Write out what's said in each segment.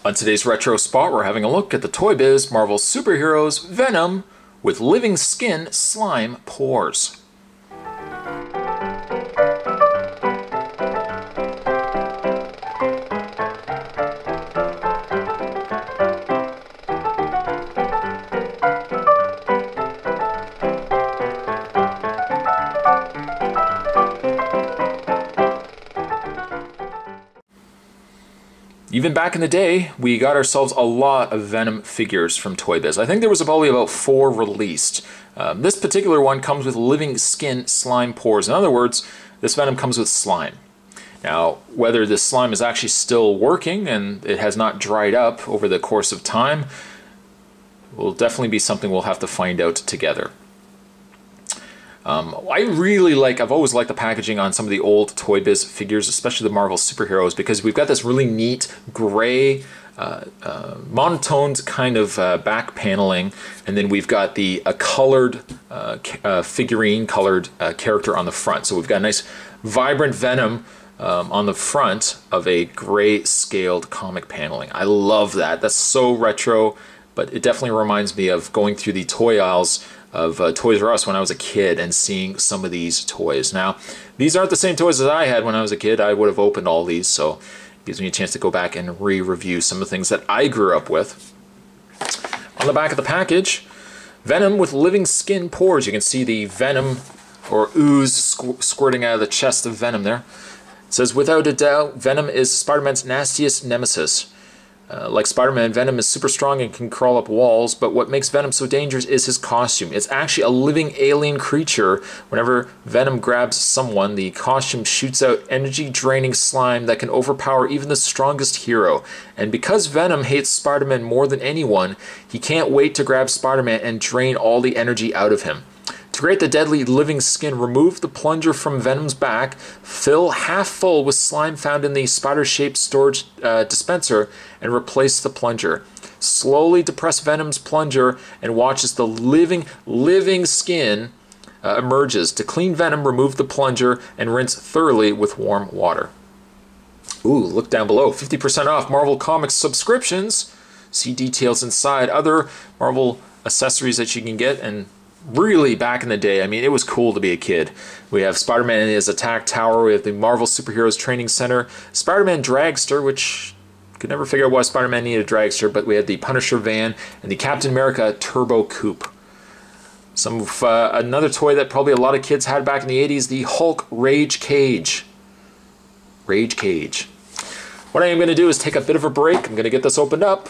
On today's Retro Spot, we're having a look at the Toy Biz Marvel Superheroes Venom with living skin slime pores. Even back in the day, we got ourselves a lot of Venom figures from Toy Biz. I think there was probably about 4 released. This particular one comes with living skin slime pores. In other words, this Venom comes with slime. Now, whether this slime is actually still working and it has not dried up over the course of time will definitely be something we'll have to find out together. I've always liked the packaging on some of the old Toy Biz figures, especially the Marvel superheroes, because we've got this really neat gray, monotoned kind of back paneling, and then we've got the colored figurine, colored character on the front. So we've got a nice vibrant Venom on the front of a gray scaled comic paneling. I love that. That's so retro, but it definitely reminds me of going through the toy aisles of Toys R Us when I was a kid and seeing some of these toys. Now, these aren't the same toys as I had when I was a kid. I would have opened all these, so it gives me a chance to go back and re-review some of the things that I grew up with. On the back of the package, Venom with living skin pores. You can see the venom or ooze squirting out of the chest of Venom there. It says, without a doubt, Venom is Spider-Man's nastiest nemesis. Like Spider-Man, Venom is super strong and can crawl up walls, but what makes Venom so dangerous is his costume. It's actually a living alien creature. Whenever Venom grabs someone, the costume shoots out energy-draining slime that can overpower even the strongest hero. And because Venom hates Spider-Man more than anyone, he can't wait to grab Spider-Man and drain all the energy out of him. To create the deadly living skin, remove the plunger from Venom's back, fill half full with slime found in the spider-shaped storage dispenser, and replace the plunger. Slowly depress Venom's plunger and watch as the living skin emerges. To clean Venom, remove the plunger and rinse thoroughly with warm water. Ooh, look down below. 50% off Marvel Comics subscriptions. See details inside. Other Marvel accessories that you can get, and really, back in the day, I mean, it was cool to be a kid. We have Spider-Man in his attack tower. We have the Marvel Superheroes Training Center. Spider-Man Dragster, which could never figure out why Spider-Man needed a dragster, but we had the Punisher van and the Captain America Turbo Coupe. Another toy that probably a lot of kids had back in the 80s, the Hulk Rage Cage. Rage Cage. What I am going to do is take a bit of a break. I'm going to get this opened up.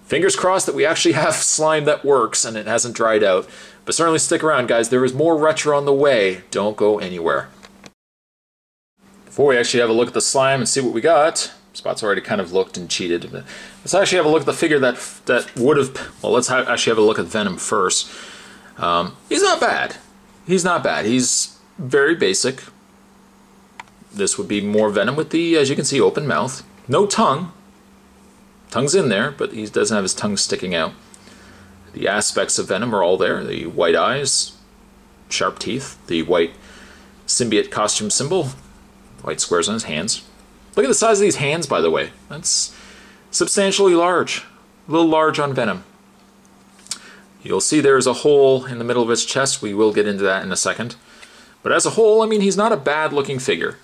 Fingers crossed that we actually have slime that works and it hasn't dried out. But certainly stick around, guys. There is more retro on the way. Don't go anywhere. Before we actually have a look at the slime and see what we got, Spot's already kind of looked and cheated. But let's actually have a look at the figure that would have... Well, let's actually have a look at Venom first. He's not bad. He's not bad. He's very basic. This would be more Venom with the, as you can see, open mouth. No tongue. Tongue's in there, but he doesn't have his tongue sticking out. The aspects of Venom are all there. The white eyes, sharp teeth, the white symbiote costume symbol, white squares on his hands. Look at the size of these hands, by the way. That's substantially large. A little large on Venom. You'll see there's a hole in the middle of his chest. We will get into that in a second. But as a whole, I mean, he's not a bad-looking figure.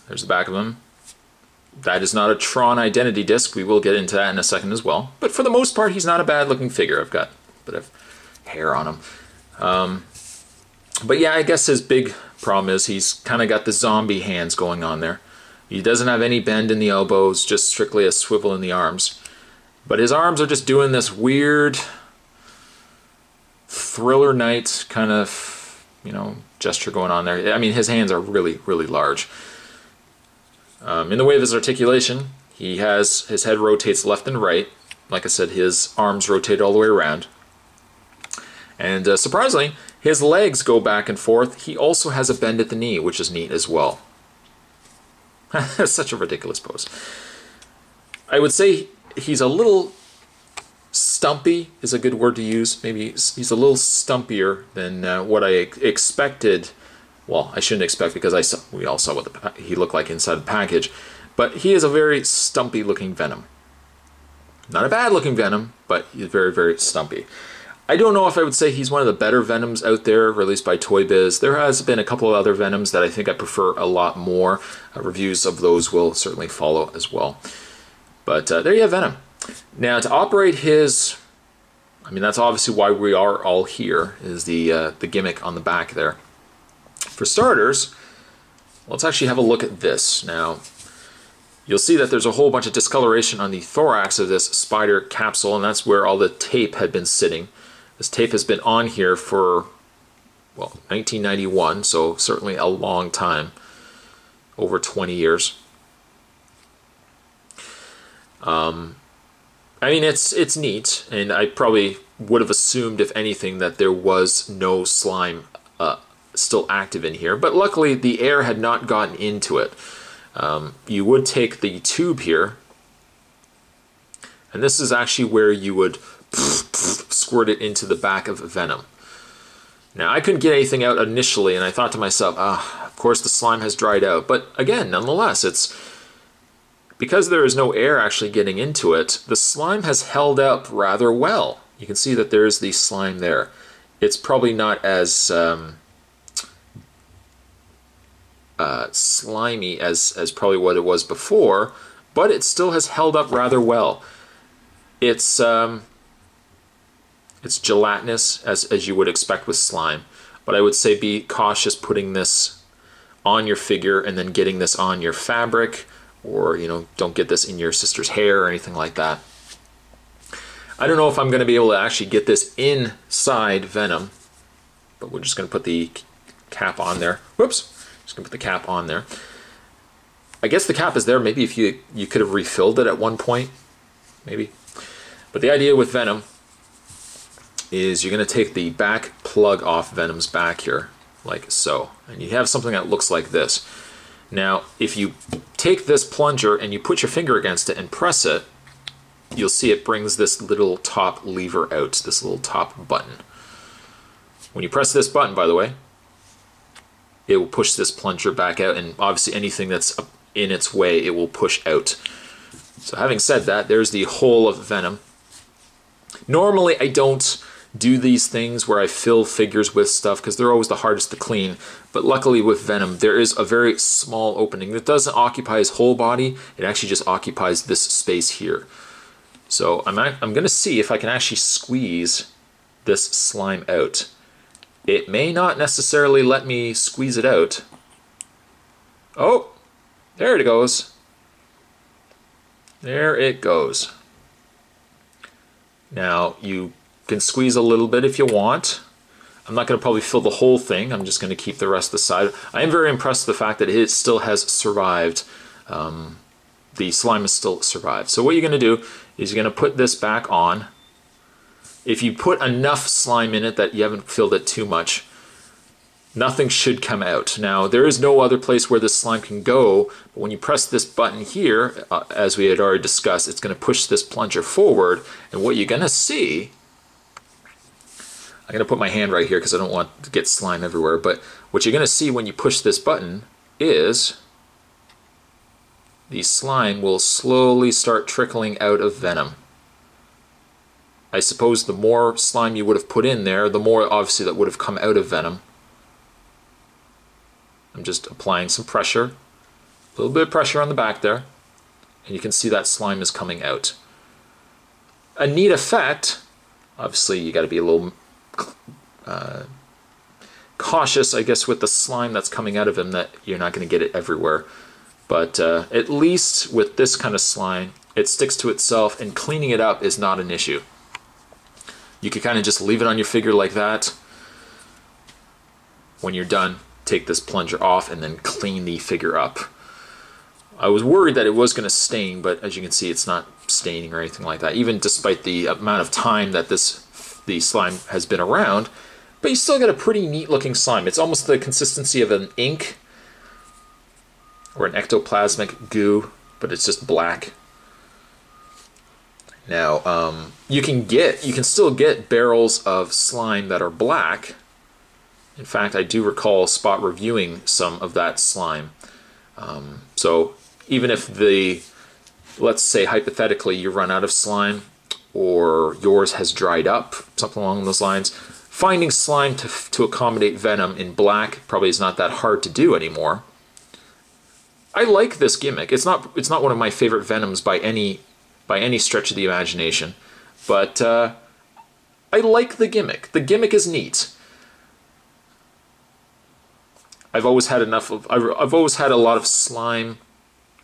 There's the back of him. That is not a Tron identity disc. We will get into that in a second as well. But for the most part, he's not a bad-looking figure. I've got a bit of hair on him. But yeah, I guess his big problem is he's kind of got the zombie hands going on there. He doesn't have any bend in the elbows, just strictly a swivel in the arms. But his arms are just doing this weird Thriller Night kind of, gesture going on there. I mean, his hands are really, really large. In the way of his articulation, his head rotates left and right. Like I said, his arms rotate all the way around. And surprisingly, his legs go back and forth. He also has a bend at the knee, which is neat as well. That's such a ridiculous pose. I would say he's a little stumpy is a good word to use. Maybe he's a little stumpier than what I expected. Well, I shouldn't expect because we all saw what he looked like inside the package. But he is a very stumpy looking Venom. Not a bad looking Venom, but he's very, very stumpy. I don't know if I would say he's one of the better Venoms out there released by Toy Biz. There has been a couple of other Venoms that I think I prefer a lot more. Reviews of those will certainly follow as well. But there you have Venom. Now to operate his, I mean that's obviously why we are all here, is the gimmick on the back there. For starters, let's actually have a look at this. Now you'll see that there's a whole bunch of discoloration on the thorax of this spider capsule, and that's where all the tape had been sitting. This tape has been on here for, well, 1991, so certainly a long time, over 20 years. I mean, it's neat, and I probably would have assumed, if anything, that there was no slime still active in here, but luckily the air had not gotten into it. You would take the tube here, and this is actually where you would squirt it into the back of Venom. Now I couldn't get anything out initially, and I thought to myself, of course the slime has dried out, but again, nonetheless, it's because there is no air actually getting into it, the slime has held up rather well. You can see that there's the slime there. It's probably not as slimy as probably what it was before, but it still has held up rather well. It's gelatinous, as you would expect with slime, but I would say be cautious putting this on your figure and then getting this on your fabric, or don't get this in your sister's hair or anything like that. I don't know if I'm going to be able to actually get this inside Venom, but we're just going to put the cap on there. Whoops. Just going to put the cap on there. I guess the cap is there. Maybe if you could have refilled it at one point. Maybe. But the idea with Venom is you're going to take the back plug off Venom's back here, like so. And you have something that looks like this. Now, if you take this plunger and you put your finger against it and press it, you'll see it brings this little top lever out, this little top button. When you press this button, by the way, it will push this plunger back out, and obviously anything that's in its way, it will push out. So having said that, there's the whole of Venom. Normally I don't do these things where I fill figures with stuff because they're always the hardest to clean, but luckily with Venom there is a very small opening that doesn't occupy his whole body, it actually just occupies this space here. So I'm going to see if I can actually squeeze this slime out. It may not necessarily let me squeeze it out. Oh, there it goes. There it goes. Now you can squeeze a little bit if you want. I'm not going to probably fill the whole thing. I'm just going to keep the rest aside. I am very impressed with the fact that it still has survived. The slime has still survived. So what you're going to do is you're going to put this back on. If you put enough slime in it that you haven't filled it too much, nothing should come out. Now, there is no other place where this slime can go, but when you press this button here, as we had already discussed, it's going to push this plunger forward, and what you're going to see, I'm going to put my hand right here because I don't want to get slime everywhere, but what you're going to see when you push this button is the slime will slowly start trickling out of Venom. I suppose the more slime you would have put in there, the more obviously that would have come out of Venom. I'm just applying some pressure, a little bit of pressure on the back there, and you can see that slime is coming out. A neat effect. Obviously you got to be a little cautious, I guess, with the slime that's coming out of him, that you're not going to get it everywhere. But at least with this kind of slime, it sticks to itself, and cleaning it up is not an issue. You can kind of just leave it on your figure like that. When you're done, take this plunger off and then clean the figure up. I was worried that it was going to stain, but as you can see, it's not staining or anything like that, even despite the amount of time that the slime has been around. But you still get a pretty neat looking slime. It's almost the consistency of an ink or an ectoplasmic goo, but it's just black. Now, you can still get barrels of slime that are black. In fact, I do recall Spot reviewing some of that slime. So even if the, let's say hypothetically you run out of slime or yours has dried up, something along those lines, finding slime to accommodate Venom in black probably is not that hard to do anymore. I like this gimmick. It's not one of my favorite Venoms by any stretch of the imagination, but I like the gimmick. The gimmick is neat. I've always had a lot of slime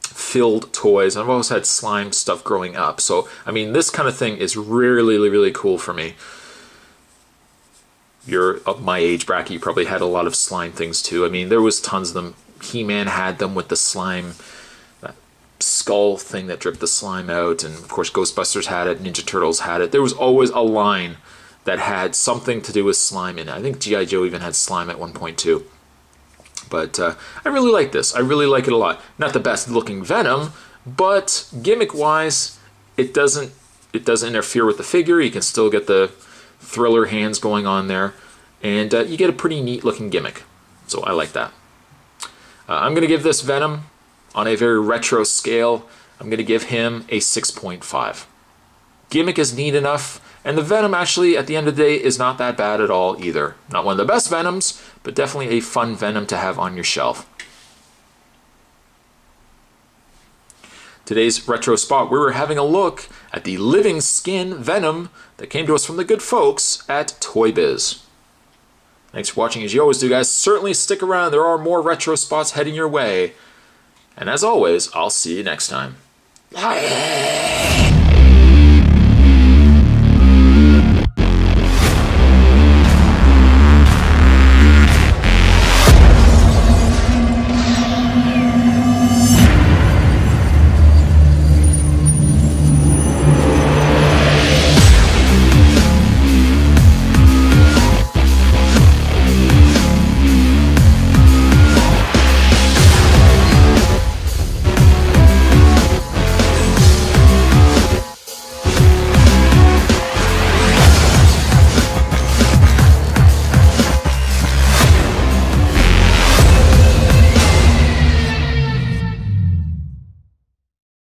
filled toys. I've always had slime stuff growing up. So, I mean, this kind of thing is really, really cool for me. You're of my age bracket, you probably had a lot of slime things too. I mean, there was tons of them. He-Man had them with the slime, that skull thing that dripped the slime out, and of course Ghostbusters had it, Ninja Turtles had it. There was always a line that had something to do with slime in it. I think G.I. Joe even had slime at one point too. But I really like this. I really like it a lot. Not the best looking Venom, but gimmick-wise, it doesn't interfere with the figure. You can still get the Thriller hands going on there, and you get a pretty neat looking gimmick. So I like that. I'm going to give this Venom, on a very retro scale, I'm going to give him a 6.5. Gimmick is neat enough, and the Venom actually, at the end of the day, is not that bad at all either. Not one of the best Venoms, but definitely a fun Venom to have on your shelf. Today's retro spot, we were having a look at the living skin Venom that came to us from the good folks at Toy Biz. Thanks for watching as you always do, guys. Certainly stick around. There are more retro spots heading your way. And as always, I'll see you next time.